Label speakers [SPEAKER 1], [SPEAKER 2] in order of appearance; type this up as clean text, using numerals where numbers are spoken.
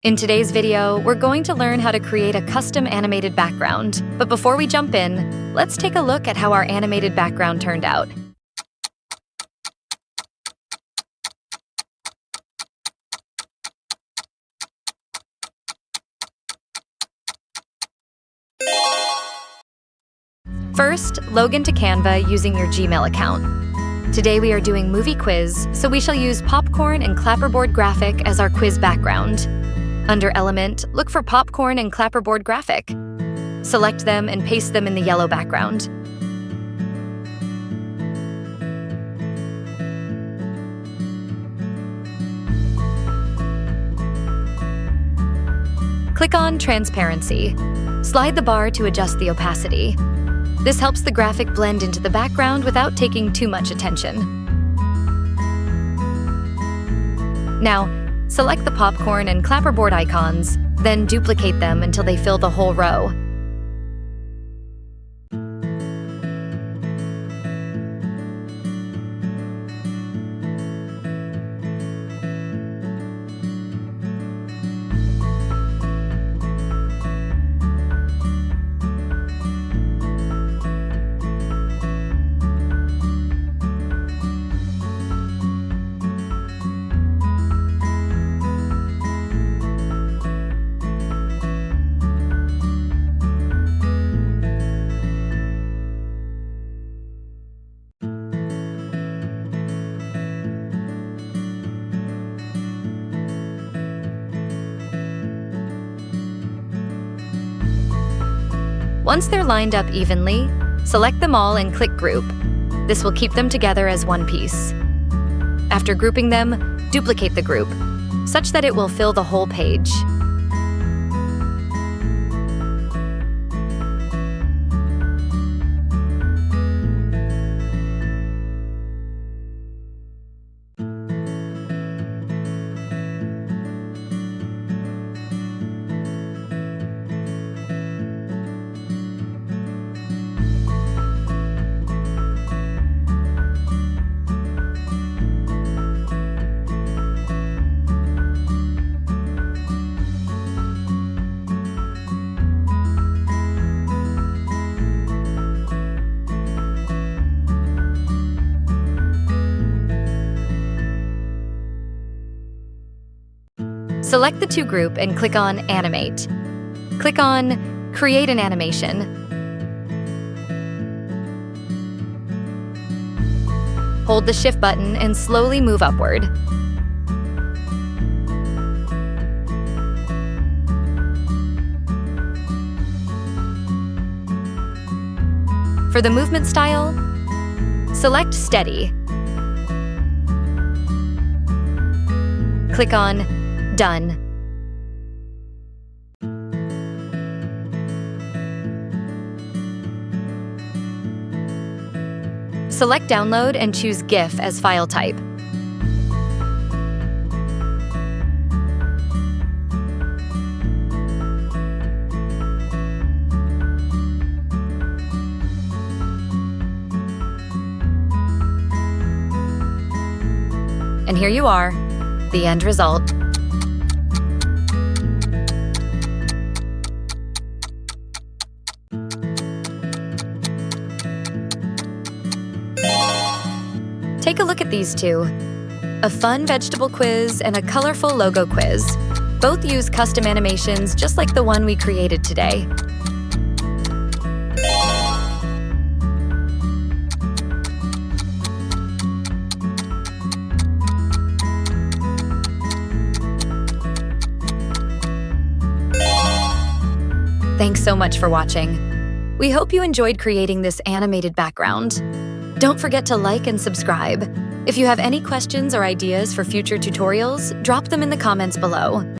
[SPEAKER 1] In today's video, we're going to learn how to create a custom animated background. But before we jump in, let's take a look at how our animated background turned out. First, log into Canva using your Gmail account. Today we are doing movie quiz, so we shall use popcorn and clapperboard graphic as our quiz background. Under Element, look for popcorn and clapperboard graphic. Select them and paste them in the yellow background. Click on Transparency. Slide the bar to adjust the opacity. This helps the graphic blend into the background without taking too much attention. Now, select the popcorn and clapperboard icons, then duplicate them until they fill the whole row. Once they're lined up evenly, select them all and click Group. This will keep them together as one piece. After grouping them, duplicate the group, such that it will fill the whole page. Select the to group and click on Animate. Click on Create an Animation. Hold the Shift button and slowly move upward. For the movement style, select Steady. Click on Done. Select Download and choose GIF as file type. And here you are, the end result. Take a look at these two. A fun vegetable quiz and a colorful logo quiz. Both use custom animations just like the one we created today. Thanks so much for watching. We hope you enjoyed creating this animated background. Don't forget to like and subscribe. If you have any questions or ideas for future tutorials, drop them in the comments below.